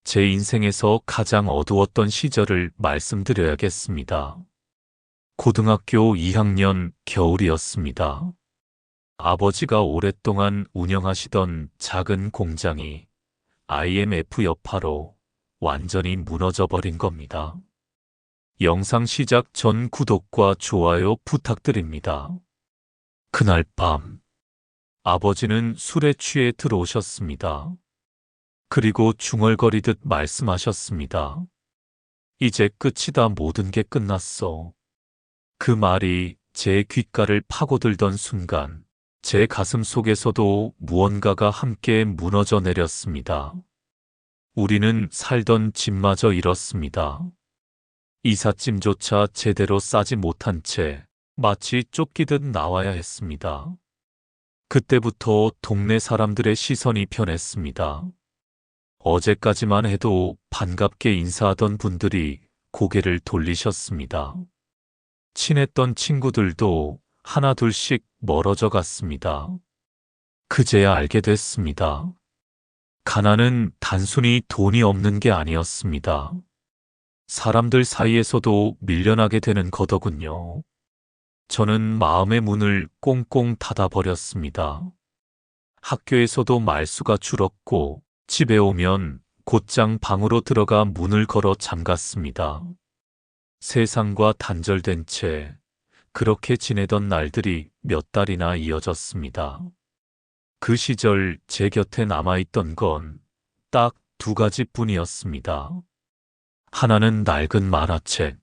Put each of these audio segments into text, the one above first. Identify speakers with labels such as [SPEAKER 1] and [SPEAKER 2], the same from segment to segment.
[SPEAKER 1] 제 인생에서 가장 어두웠던 시절을 말씀드려야겠습니다. 고등학교 2학년 겨울이었습니다. 아버지가 오랫동안 운영하시던 작은 공장이 IMF 여파로 완전히 무너져 버린 겁니다. 영상 시작 전 구독과 좋아요 부탁드립니다. 그날 밤, 아버지는 술에 취해 들어오셨습니다. 그리고 중얼거리듯 말씀하셨습니다. 이제 끝이다. 모든 게 끝났어. 그 말이 제 귓가를 파고들던 순간 제 가슴 속에서도 무언가가 함께 무너져 내렸습니다. 우리는 살던 집마저 잃었습니다. 이삿짐조차 제대로 싸지 못한 채 마치 쫓기듯 나와야 했습니다. 그때부터 동네 사람들의 시선이 변했습니다. 어제까지만 해도 반갑게 인사하던 분들이 고개를 돌리셨습니다. 친했던 친구들도 하나둘씩 멀어져 갔습니다. 그제야 알게 됐습니다. 가난은 단순히 돈이 없는 게 아니었습니다. 사람들 사이에서도 밀려나게 되는 거더군요. 저는 마음의 문을 꽁꽁 닫아버렸습니다. 학교에서도 말수가 줄었고 집에 오면 곧장 방으로 들어가 문을 걸어 잠갔습니다. 세상과 단절된 채 그렇게 지내던 날들이 몇 달이나 이어졌습니다. 그 시절 제 곁에 남아있던 건 딱 두 가지뿐이었습니다. 하나는 낡은 만화책,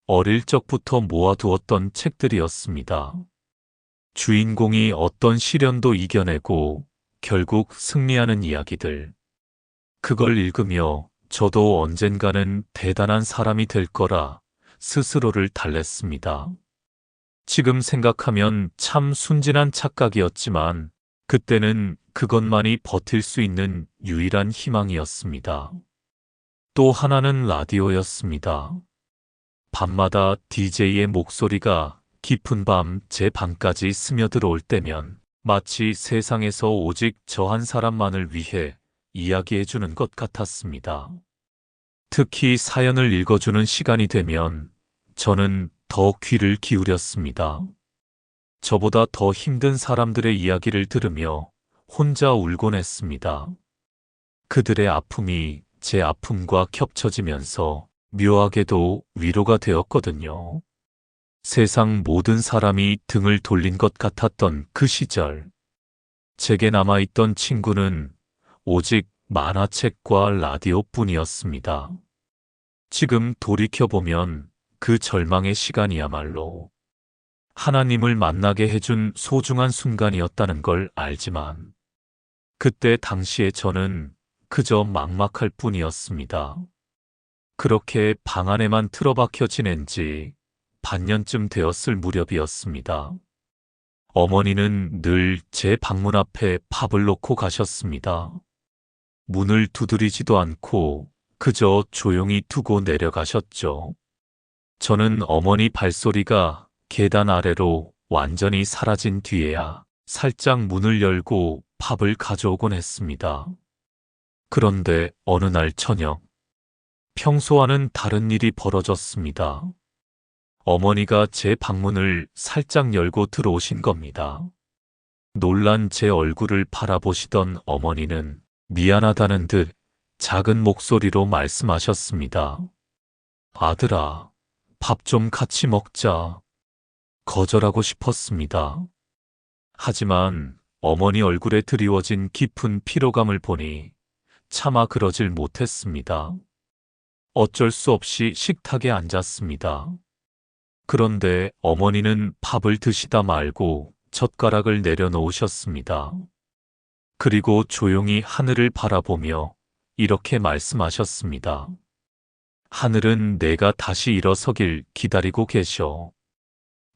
[SPEAKER 1] 어릴 적부터 모아두었던 책들이었습니다. 주인공이 어떤 시련도 이겨내고 결국 승리하는 이야기들. 그걸 읽으며 저도 언젠가는 대단한 사람이 될 거라 스스로를 달랬습니다. 지금 생각하면 참 순진한 착각이었지만 그때는 그것만이 버틸 수 있는 유일한 희망이었습니다. 또 하나는 라디오였습니다. 밤마다 DJ의 목소리가 깊은 밤 제 방까지 스며들어올 때면 마치 세상에서 오직 저 한 사람만을 위해 이야기해주는 것 같았습니다. 특히 사연을 읽어주는 시간이 되면 저는 더 귀를 기울였습니다. 저보다 더 힘든 사람들의 이야기를 들으며 혼자 울곤 했습니다. 그들의 아픔이 제 아픔과 겹쳐지면서 묘하게도 위로가 되었거든요. 세상 모든 사람이 등을 돌린 것 같았던 그 시절. 제게 남아있던 친구는 오직 만화책과 라디오뿐이었습니다. 지금 돌이켜보면 그 절망의 시간이야말로 하나님을 만나게 해준 소중한 순간이었다는 걸 알지만 그때 당시에 저는 그저 막막할 뿐이었습니다. 그렇게 방 안에만 틀어박혀 지낸 지 반년쯤 되었을 무렵이었습니다. 어머니는 늘 제 방문 앞에 밥을 놓고 가셨습니다. 문을 두드리지도 않고 그저 조용히 두고 내려가셨죠. 저는 어머니 발소리가 계단 아래로 완전히 사라진 뒤에야 살짝 문을 열고 밥을 가져오곤 했습니다. 그런데 어느 날 저녁, 평소와는 다른 일이 벌어졌습니다. 어머니가 제 방문을 살짝 열고 들어오신 겁니다. 놀란 제 얼굴을 바라보시던 어머니는 미안하다는 듯 작은 목소리로 말씀하셨습니다. 아들아, 밥 좀 같이 먹자. 거절하고 싶었습니다. 하지만 어머니 얼굴에 드리워진 깊은 피로감을 보니 차마 그러질 못했습니다. 어쩔 수 없이 식탁에 앉았습니다. 그런데 어머니는 밥을 드시다 말고 젓가락을 내려놓으셨습니다. 그리고 조용히 하늘을 바라보며 이렇게 말씀하셨습니다. 하늘은 내가 다시 일어서길 기다리고 계셔.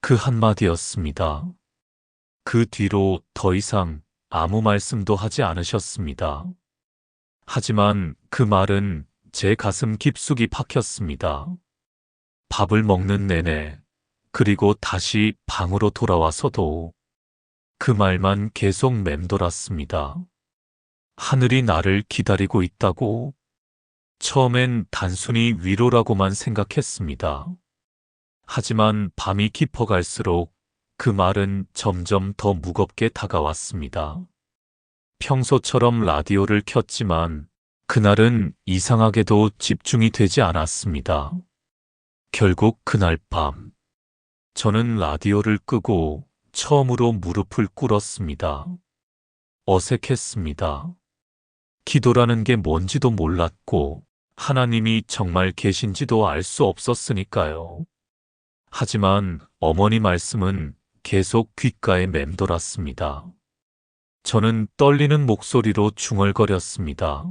[SPEAKER 1] 그 한마디였습니다. 그 뒤로 더 이상 아무 말씀도 하지 않으셨습니다. 하지만 그 말은 제 가슴 깊숙이 박혔습니다. 밥을 먹는 내내, 그리고 다시 방으로 돌아와서도 그 말만 계속 맴돌았습니다. 하늘이 나를 기다리고 있다고? 처음엔 단순히 위로라고만 생각했습니다. 하지만 밤이 깊어갈수록 그 말은 점점 더 무겁게 다가왔습니다. 평소처럼 라디오를 켰지만 그날은 이상하게도 집중이 되지 않았습니다. 결국 그날 밤, 저는 라디오를 끄고 처음으로 무릎을 꿇었습니다. 어색했습니다. 기도라는 게 뭔지도 몰랐고 하나님이 정말 계신지도 알 수 없었으니까요. 하지만 어머니 말씀은 계속 귓가에 맴돌았습니다. 저는 떨리는 목소리로 중얼거렸습니다.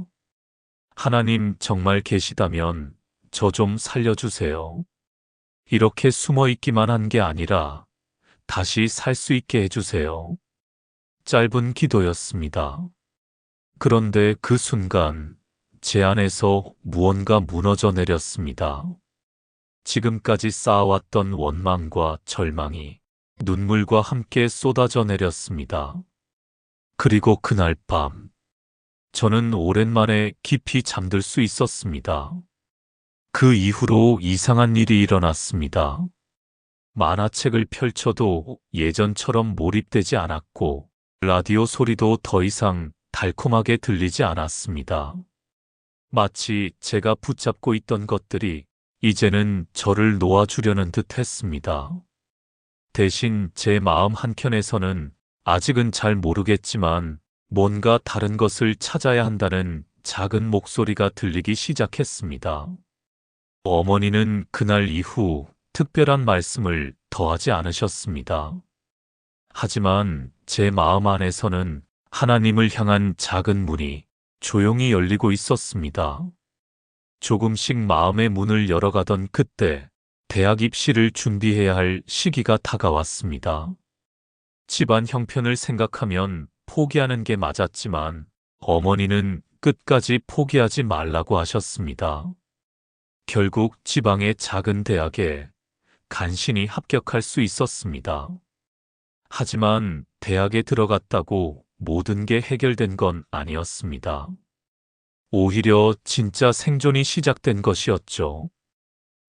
[SPEAKER 1] 하나님 정말 계시다면 저 좀 살려주세요. 이렇게 숨어 있기만 한 게 아니라 다시 살 수 있게 해주세요. 짧은 기도였습니다. 그런데 그 순간 제 안에서 무언가 무너져 내렸습니다. 지금까지 쌓아왔던 원망과 절망이 눈물과 함께 쏟아져 내렸습니다. 그리고 그날 밤, 저는 오랜만에 깊이 잠들 수 있었습니다. 그 이후로 이상한 일이 일어났습니다. 만화책을 펼쳐도 예전처럼 몰입되지 않았고, 라디오 소리도 더 이상 달콤하게 들리지 않았습니다. 마치 제가 붙잡고 있던 것들이 이제는 저를 놓아주려는 듯 했습니다. 대신 제 마음 한켠에서는 아직은 잘 모르겠지만 뭔가 다른 것을 찾아야 한다는 작은 목소리가 들리기 시작했습니다. 어머니는 그날 이후 특별한 말씀을 더하지 않으셨습니다. 하지만 제 마음 안에서는 하나님을 향한 작은 문이 조용히 열리고 있었습니다. 조금씩 마음의 문을 열어가던 그때 대학 입시를 준비해야 할 시기가 다가왔습니다. 집안 형편을 생각하면 포기하는 게 맞았지만 어머니는 끝까지 포기하지 말라고 하셨습니다. 결국 지방의 작은 대학에 간신히 합격할 수 있었습니다. 하지만 대학에 들어갔다고 모든 게 해결된 건 아니었습니다. 오히려 진짜 생존이 시작된 것이었죠.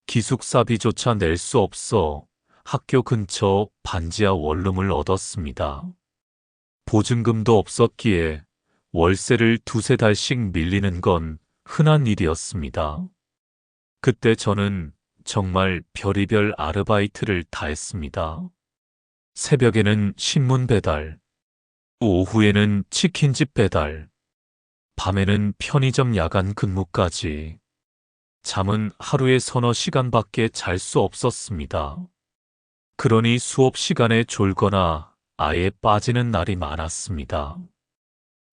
[SPEAKER 1] 기숙사비조차 낼 수 없어 학교 근처 반지하 원룸을 얻었습니다. 보증금도 없었기에 월세를 두세 달씩 밀리는 건 흔한 일이었습니다. 그때 저는 정말 별의별 아르바이트를 다 했습니다. 새벽에는 신문 배달, 오후에는 치킨집 배달, 밤에는 편의점 야간 근무까지. 잠은 하루에 서너 시간밖에 잘 수 없었습니다. 그러니 수업 시간에 졸거나 아예 빠지는 날이 많았습니다.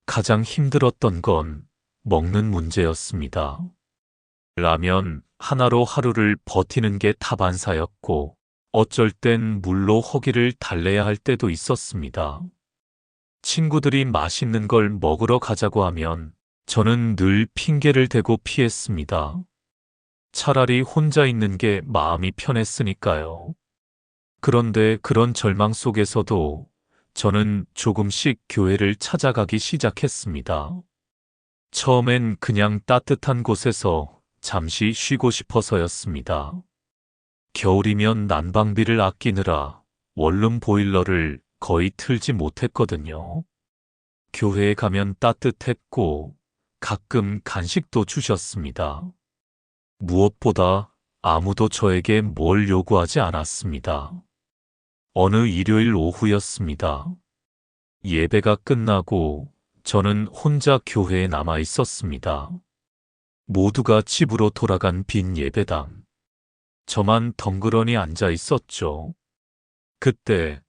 [SPEAKER 1] 가장 힘들었던 건 먹는 문제였습니다. 라면 하나로 하루를 버티는 게 다반사였고 어쩔 땐 물로 허기를 달래야 할 때도 있었습니다. 친구들이 맛있는 걸 먹으러 가자고 하면 저는 늘 핑계를 대고 피했습니다. 차라리 혼자 있는 게 마음이 편했으니까요. 그런데 그런 절망 속에서도 저는 조금씩 교회를 찾아가기 시작했습니다. 처음엔 그냥 따뜻한 곳에서 잠시 쉬고 싶어서였습니다. 겨울이면 난방비를 아끼느라 원룸 보일러를 거의 틀지 못했거든요. 교회에 가면 따뜻했고 가끔 간식도 주셨습니다. 무엇보다 아무도 저에게 뭘 요구하지 않았습니다. 어느 일요일 오후였습니다. 예배가 끝나고 저는 혼자 교회에 남아 있었습니다. 모두가 집으로 돌아간 빈 예배당. 저만 덩그러니 앉아 있었죠. 그때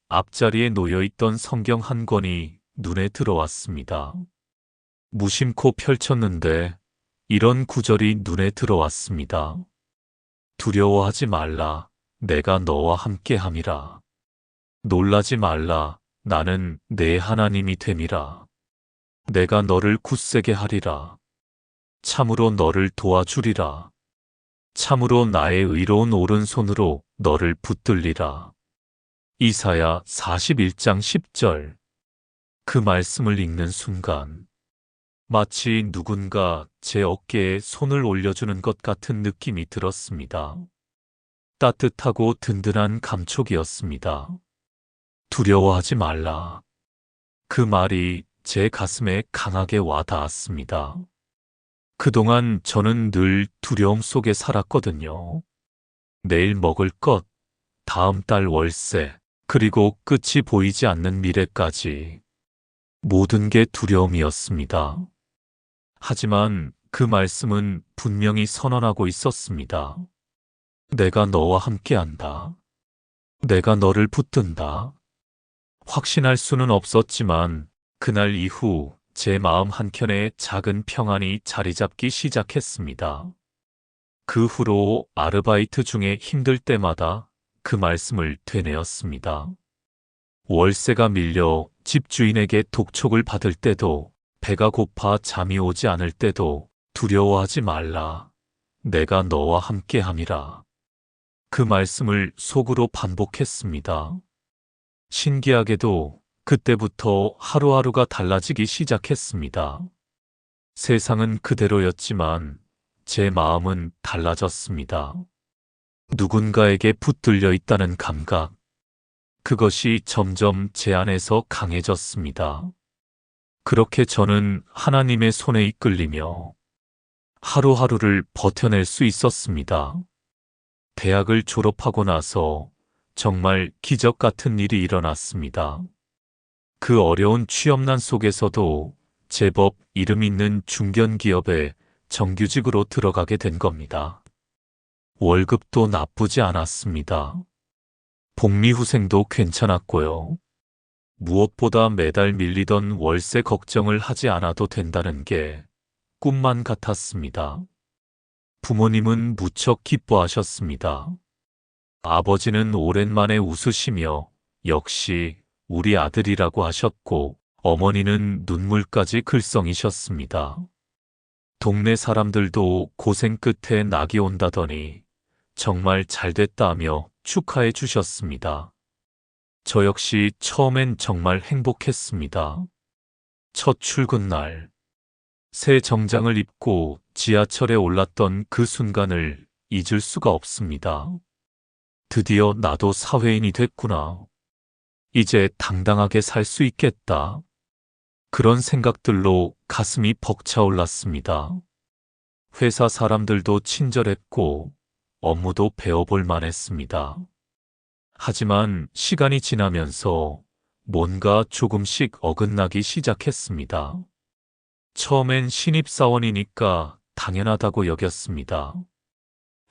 [SPEAKER 1] 앞자리에 놓여있던 성경 한 권이 눈에 들어왔습니다. 무심코 펼쳤는데 이런 구절이 눈에 들어왔습니다. 두려워하지 말라. 내가 너와 함께함이라. 놀라지 말라. 나는 내 하나님이 됨이라. 내가 너를 굳세게 하리라. 참으로 너를 도와주리라. 참으로 나의 의로운 오른손으로 너를 붙들리라. 이사야 41장 10절. 그 말씀을 읽는 순간 마치 누군가 제 어깨에 손을 올려주는 것 같은 느낌이 들었습니다. 따뜻하고 든든한 감촉이었습니다. 두려워하지 말라. 그 말이 제 가슴에 강하게 와 닿았습니다. 그동안 저는 늘 두려움 속에 살았거든요. 내일 먹을 것, 다음 달 월세, 그리고 끝이 보이지 않는 미래까지. 모든 게 두려움이었습니다. 하지만 그 말씀은 분명히 선언하고 있었습니다. 내가 너와 함께한다. 내가 너를 붙든다. 확신할 수는 없었지만 그날 이후 제 마음 한켠에 작은 평안이 자리 잡기 시작했습니다. 그 후로 아르바이트 중에 힘들 때마다 그 말씀을 되뇌었습니다. 월세가 밀려 집주인에게 독촉을 받을 때도, 배가 고파 잠이 오지 않을 때도 두려워하지 말라. 내가 너와 함께함이라. 그 말씀을 속으로 반복했습니다. 신기하게도 그때부터 하루하루가 달라지기 시작했습니다. 세상은 그대로였지만 제 마음은 달라졌습니다. 누군가에게 붙들려 있다는 감각, 그것이 점점 제 안에서 강해졌습니다. 그렇게 저는 하나님의 손에 이끌리며 하루하루를 버텨낼 수 있었습니다. 대학을 졸업하고 나서 정말 기적 같은 일이 일어났습니다. 그 어려운 취업난 속에서도 제법 이름 있는 중견기업에 정규직으로 들어가게 된 겁니다. 월급도 나쁘지 않았습니다. 복리후생도 괜찮았고요. 무엇보다 매달 밀리던 월세 걱정을 하지 않아도 된다는 게 꿈만 같았습니다. 부모님은 무척 기뻐하셨습니다. 아버지는 오랜만에 웃으시며 역시 우리 아들이라고 하셨고, 어머니는 눈물까지 글썽이셨습니다. 동네 사람들도 고생 끝에 낙이 온다더니 정말 잘됐다며 축하해 주셨습니다. 저 역시 처음엔 정말 행복했습니다. 첫 출근 날, 새 정장을 입고 지하철에 올랐던 그 순간을 잊을 수가 없습니다. 드디어 나도 사회인이 됐구나. 이제 당당하게 살 수 있겠다. 그런 생각들로 가슴이 벅차올랐습니다. 회사 사람들도 친절했고 업무도 배워볼 만했습니다. 하지만 시간이 지나면서 뭔가 조금씩 어긋나기 시작했습니다. 처음엔 신입사원이니까 당연하다고 여겼습니다.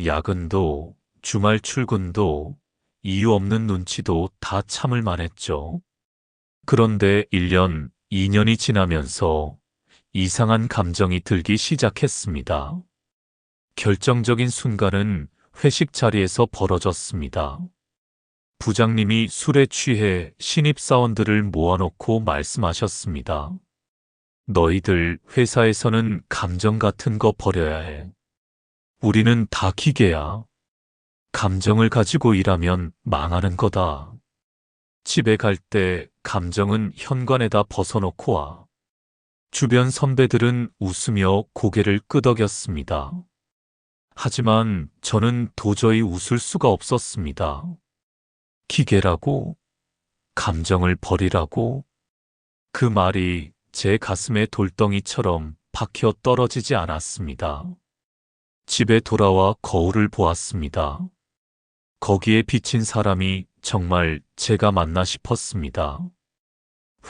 [SPEAKER 1] 야근도, 주말 출근도, 이유 없는 눈치도 다 참을 만했죠. 그런데 1년, 2년이 지나면서 이상한 감정이 들기 시작했습니다. 결정적인 순간은 회식 자리에서 벌어졌습니다. 부장님이 술에 취해 신입사원들을 모아놓고 말씀하셨습니다. 너희들 회사에서는 감정 같은 거 버려야 해. 우리는 다 기계야. 감정을 가지고 일하면 망하는 거다. 집에 갈 때 감정은 현관에다 벗어놓고 와. 주변 선배들은 웃으며 고개를 끄덕였습니다. 하지만 저는 도저히 웃을 수가 없었습니다. 기계라고? 감정을 버리라고? 그 말이 제 가슴에 돌덩이처럼 박혀 떨어지지 않았습니다. 집에 돌아와 거울을 보았습니다. 거기에 비친 사람이 정말 제가 맞나 싶었습니다.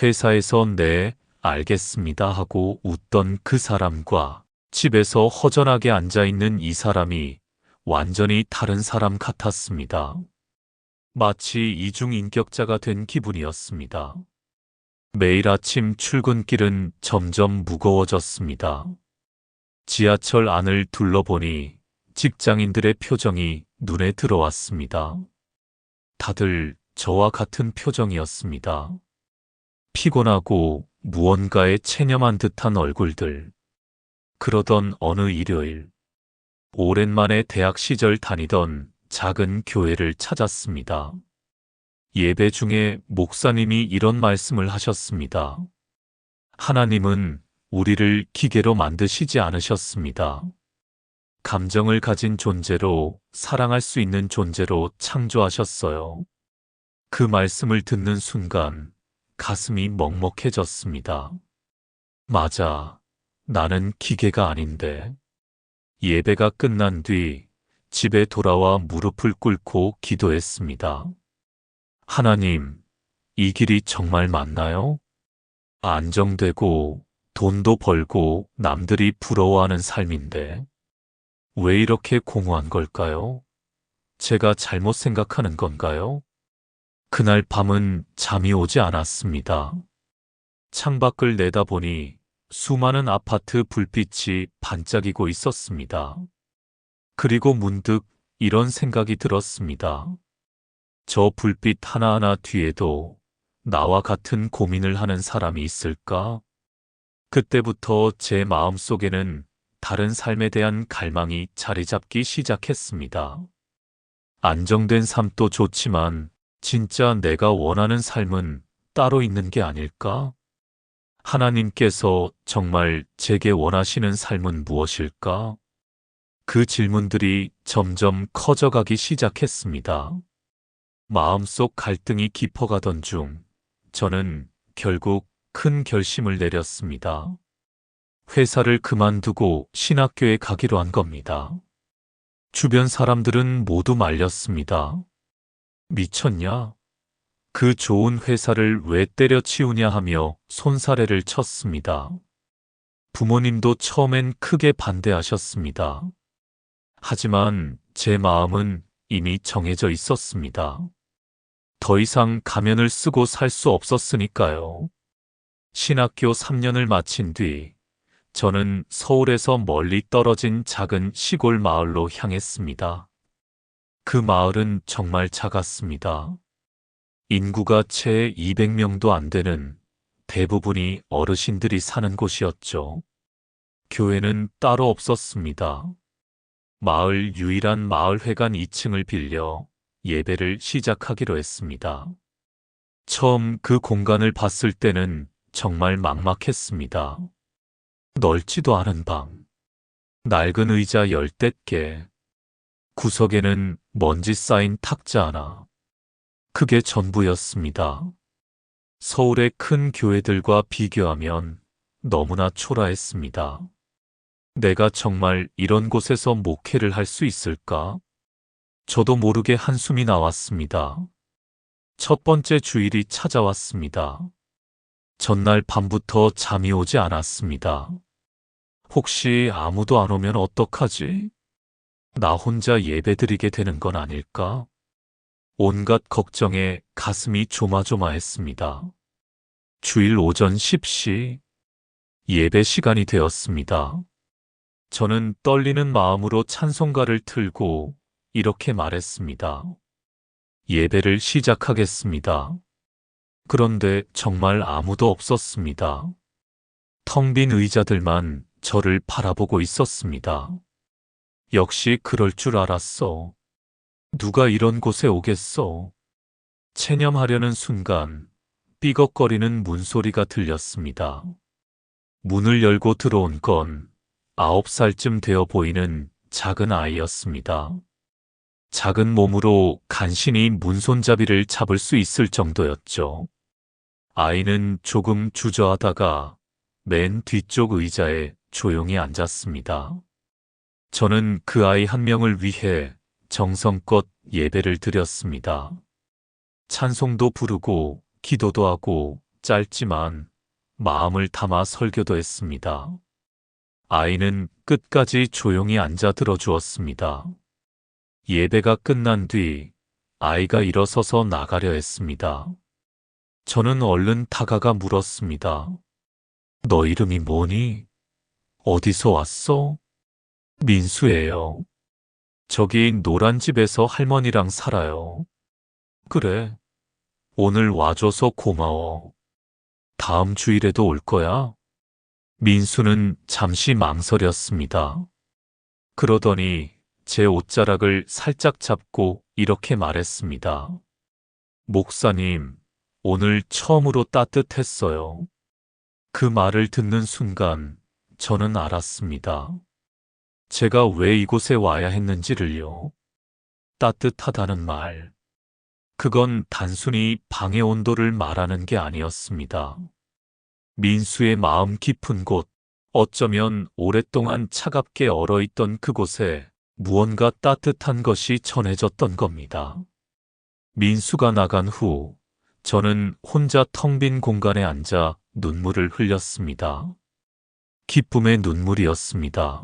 [SPEAKER 1] 회사에서 네, 알겠습니다 하고 웃던 그 사람과 집에서 허전하게 앉아있는 이 사람이 완전히 다른 사람 같았습니다. 마치 이중인격자가 된 기분이었습니다. 매일 아침 출근길은 점점 무거워졌습니다. 지하철 안을 둘러보니 직장인들의 표정이 눈에 들어왔습니다. 다들 저와 같은 표정이었습니다. 피곤하고 무언가에 체념한 듯한 얼굴들. 그러던 어느 일요일, 오랜만에 대학 시절 다니던 작은 교회를 찾았습니다. 예배 중에 목사님이 이런 말씀을 하셨습니다. 하나님은 우리를 기계로 만드시지 않으셨습니다. 감정을 가진 존재로, 사랑할 수 있는 존재로 창조하셨어요. 그 말씀을 듣는 순간 가슴이 먹먹해졌습니다. 맞아. 나는 기계가 아닌데. 예배가 끝난 뒤 집에 돌아와 무릎을 꿇고 기도했습니다. 하나님, 이 길이 정말 맞나요? 안정되고 돈도 벌고 남들이 부러워하는 삶인데 왜 이렇게 공허한 걸까요? 제가 잘못 생각하는 건가요? 그날 밤은 잠이 오지 않았습니다. 창밖을 내다보니 수많은 아파트 불빛이 반짝이고 있었습니다. 그리고 문득 이런 생각이 들었습니다. 저 불빛 하나하나 뒤에도 나와 같은 고민을 하는 사람이 있을까? 그때부터 제 마음속에는 다른 삶에 대한 갈망이 자리 잡기 시작했습니다. 안정된 삶도 좋지만 진짜 내가 원하는 삶은 따로 있는 게 아닐까? 하나님께서 정말 제게 원하시는 삶은 무엇일까? 그 질문들이 점점 커져가기 시작했습니다. 마음속 갈등이 깊어가던 중 저는 결국 큰 결심을 내렸습니다. 회사를 그만두고 신학교에 가기로 한 겁니다. 주변 사람들은 모두 말렸습니다. 미쳤냐? 그 좋은 회사를 왜 때려치우냐 하며 손사래를 쳤습니다. 부모님도 처음엔 크게 반대하셨습니다. 하지만 제 마음은 이미 정해져 있었습니다. 더 이상 가면을 쓰고 살 수 없었으니까요. 신학교 3년을 마친 뒤 저는 서울에서 멀리 떨어진 작은 시골 마을로 향했습니다. 그 마을은 정말 작았습니다. 인구가 채 200명도 안 되는 대부분이 어르신들이 사는 곳이었죠. 교회는 따로 없었습니다. 마을 유일한 마을회관 2층을 빌려 예배를 시작하기로 했습니다. 처음 그 공간을 봤을 때는 정말 막막했습니다. 넓지도 않은 방, 낡은 의자 10대 개, 구석에는 먼지 쌓인 탁자 하나. 그게 전부였습니다. 서울의 큰 교회들과 비교하면 너무나 초라했습니다. 내가 정말 이런 곳에서 목회를 할 수 있을까? 저도 모르게 한숨이 나왔습니다. 첫 번째 주일이 찾아왔습니다. 전날 밤부터 잠이 오지 않았습니다. 혹시 아무도 안 오면 어떡하지? 나 혼자 예배드리게 되는 건 아닐까? 온갖 걱정에 가슴이 조마조마했습니다. 주일 오전 10시 예배 시간이 되었습니다. 저는 떨리는 마음으로 찬송가를 틀고 이렇게 말했습니다. 예배를 시작하겠습니다. 그런데 정말 아무도 없었습니다. 텅 빈 의자들만 저를 바라보고 있었습니다. 역시 그럴 줄 알았어. 누가 이런 곳에 오겠어? 체념하려는 순간 삐걱거리는 문소리가 들렸습니다. 문을 열고 들어온 건 9살쯤 되어 보이는 작은 아이였습니다. 작은 몸으로 간신히 문손잡이를 잡을 수 있을 정도였죠. 아이는 조금 주저하다가 맨 뒤쪽 의자에 조용히 앉았습니다. 저는 그 아이 한 명을 위해 정성껏 예배를 드렸습니다. 찬송도 부르고 기도도 하고 짧지만 마음을 담아 설교도 했습니다. 아이는 끝까지 조용히 앉아 들어주었습니다. 예배가 끝난 뒤 아이가 일어서서 나가려 했습니다. 저는 얼른 다가가 물었습니다. 너 이름이 뭐니? 어디서 왔어? 민수예요. 저기 노란 집에서 할머니랑 살아요. 그래. 오늘 와줘서 고마워. 다음 주일에도 올 거야? 민수는 잠시 망설였습니다. 그러더니 제 옷자락을 살짝 잡고 이렇게 말했습니다. 목사님, 오늘 처음으로 따뜻했어요. 그 말을 듣는 순간 저는 알았습니다. 제가 왜 이곳에 와야 했는지를요. 따뜻하다는 말. 그건 단순히 방의 온도를 말하는 게 아니었습니다. 민수의 마음 깊은 곳, 어쩌면 오랫동안 차갑게 얼어있던 그곳에 무언가 따뜻한 것이 전해졌던 겁니다. 민수가 나간 후 저는 혼자 텅 빈 공간에 앉아 눈물을 흘렸습니다. 기쁨의 눈물이었습니다.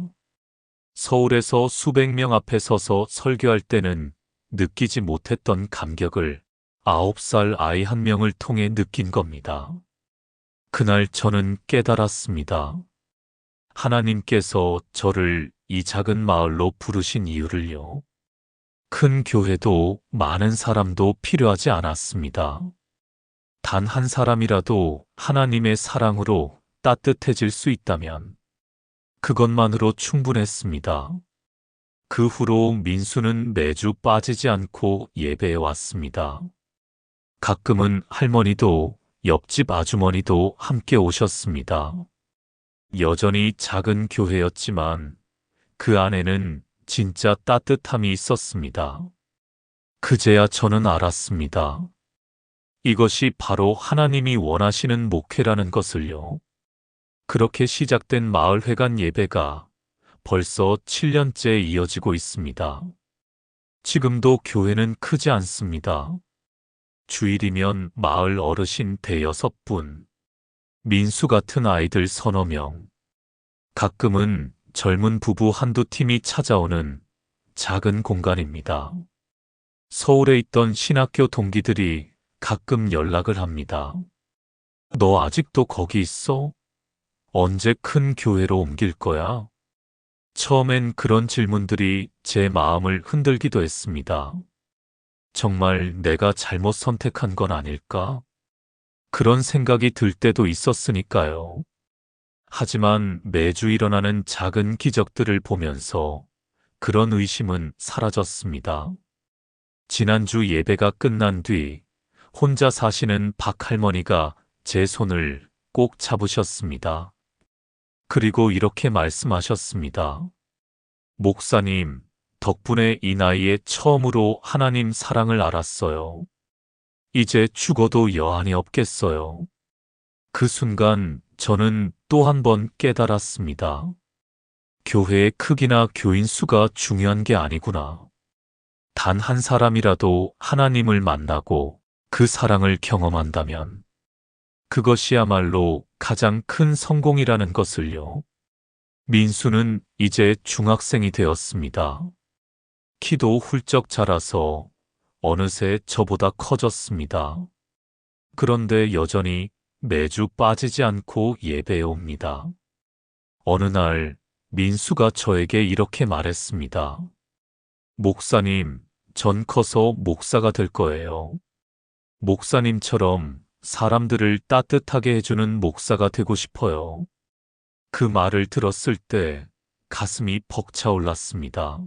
[SPEAKER 1] 서울에서 수백 명 앞에 서서 설교할 때는 느끼지 못했던 감격을 9살 아이 한 명을 통해 느낀 겁니다. 그날 저는 깨달았습니다. 하나님께서 저를 이 작은 마을로 부르신 이유를요. 큰 교회도 많은 사람도 필요하지 않았습니다. 단 한 사람이라도 하나님의 사랑으로 따뜻해질 수 있다면 그것만으로 충분했습니다. 그 후로 민수는 매주 빠지지 않고 예배에 왔습니다. 가끔은 할머니도 옆집 아주머니도 함께 오셨습니다. 여전히 작은 교회였지만 그 안에는 진짜 따뜻함이 있었습니다. 그제야 저는 알았습니다. 이것이 바로 하나님이 원하시는 목회라는 것을요. 그렇게 시작된 마을회관 예배가 벌써 7년째 이어지고 있습니다. 지금도 교회는 크지 않습니다. 주일이면 마을 어르신 대여섯 분, 민수 같은 아이들 서너 명, 가끔은 젊은 부부 한두 팀이 찾아오는 작은 공간입니다. 서울에 있던 신학교 동기들이 가끔 연락을 합니다. 너 아직도 거기 있어? 언제 큰 교회로 옮길 거야? 처음엔 그런 질문들이 제 마음을 흔들기도 했습니다. 정말 내가 잘못 선택한 건 아닐까? 그런 생각이 들 때도 있었으니까요. 하지만 매주 일어나는 작은 기적들을 보면서 그런 의심은 사라졌습니다. 지난주 예배가 끝난 뒤 혼자 사시는 박 할머니가 제 손을 꼭 잡으셨습니다. 그리고 이렇게 말씀하셨습니다. 목사님, 덕분에 이 나이에 처음으로 하나님 사랑을 알았어요. 이제 죽어도 여한이 없겠어요. 그 순간 저는 또 한 번 깨달았습니다. 교회의 크기나 교인 수가 중요한 게 아니구나. 단 한 사람이라도 하나님을 만나고 그 사랑을 경험한다면 그것이야말로 가장 큰 성공이라는 것을요. 민수는 이제 중학생이 되었습니다. 키도 훌쩍 자라서 어느새 저보다 커졌습니다. 그런데 여전히 매주 빠지지 않고 예배에 옵니다. 어느 날 민수가 저에게 이렇게 말했습니다. 목사님, 전 커서 목사가 될 거예요. 목사님처럼 사람들을 따뜻하게 해주는 목사가 되고 싶어요. 그 말을 들었을 때 가슴이 벅차올랐습니다.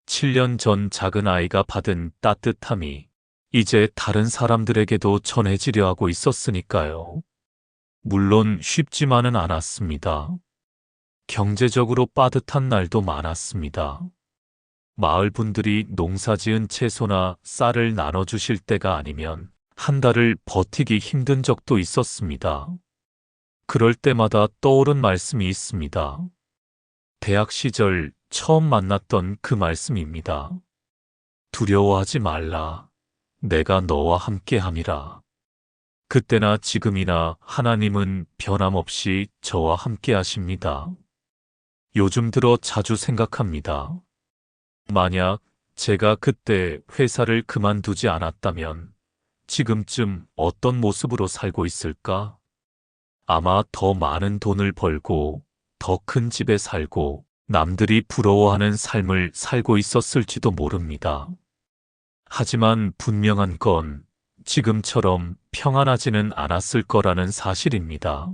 [SPEAKER 1] 7년 전 작은 아이가 받은 따뜻함이 이제 다른 사람들에게도 전해지려 하고 있었으니까요. 물론 쉽지만은 않았습니다. 경제적으로 빠듯한 날도 많았습니다. 마을 분들이 농사지은 채소나 쌀을 나눠주실 때가 아니면 한 달을 버티기 힘든 적도 있었습니다. 그럴 때마다 떠오른 말씀이 있습니다. 대학 시절 처음 만났던 그 말씀입니다. 두려워하지 말라. 내가 너와 함께함이라. 그때나 지금이나 하나님은 변함없이 저와 함께 하십니다. 요즘 들어 자주 생각합니다. 만약 제가 그때 회사를 그만두지 않았다면 지금쯤 어떤 모습으로 살고 있을까? 아마 더 많은 돈을 벌고 더 큰 집에 살고 남들이 부러워하는 삶을 살고 있었을지도 모릅니다. 하지만 분명한 건 지금처럼 평안하지는 않았을 거라는 사실입니다.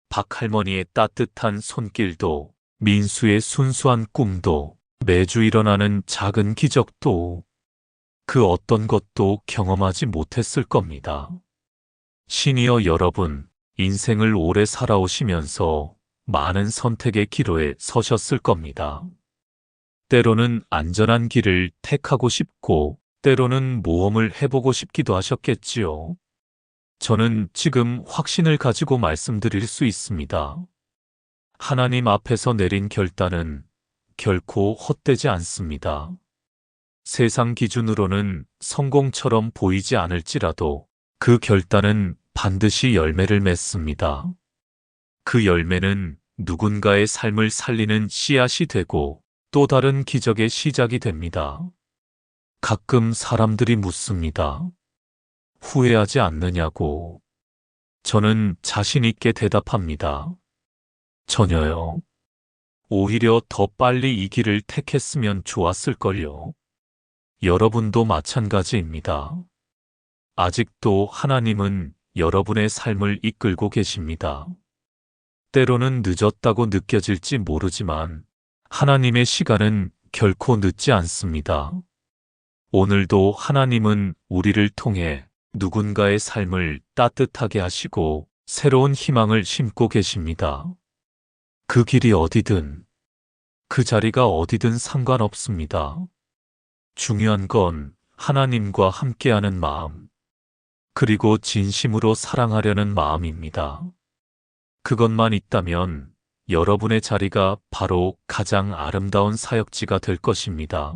[SPEAKER 1] 박 할머니의 따뜻한 손길도 민수의 순수한 꿈도 매주 일어나는 작은 기적도 그 어떤 것도 경험하지 못했을 겁니다. 시니어 여러분, 인생을 오래 살아오시면서 많은 선택의 기로에 서셨을 겁니다. 때로는 안전한 길을 택하고 싶고, 때로는 모험을 해보고 싶기도 하셨겠지요. 저는 지금 확신을 가지고 말씀드릴 수 있습니다. 하나님 앞에서 내린 결단은 결코 헛되지 않습니다. 세상 기준으로는 성공처럼 보이지 않을지라도 그 결단은 반드시 열매를 맺습니다. 그 열매는 누군가의 삶을 살리는 씨앗이 되고 또 다른 기적의 시작이 됩니다. 가끔 사람들이 묻습니다. 후회하지 않느냐고. 저는 자신 있게 대답합니다. 전혀요. 오히려 더 빨리 이 길을 택했으면 좋았을걸요. 여러분도 마찬가지입니다. 아직도 하나님은 여러분의 삶을 이끌고 계십니다. 때로는 늦었다고 느껴질지 모르지만 하나님의 시간은 결코 늦지 않습니다. 오늘도 하나님은 우리를 통해 누군가의 삶을 따뜻하게 하시고 새로운 희망을 심고 계십니다. 그 길이 어디든, 그 자리가 어디든 상관없습니다. 중요한 건 하나님과 함께하는 마음, 그리고 진심으로 사랑하려는 마음입니다. 그것만 있다면 여러분의 자리가 바로 가장 아름다운 사역지가 될 것입니다.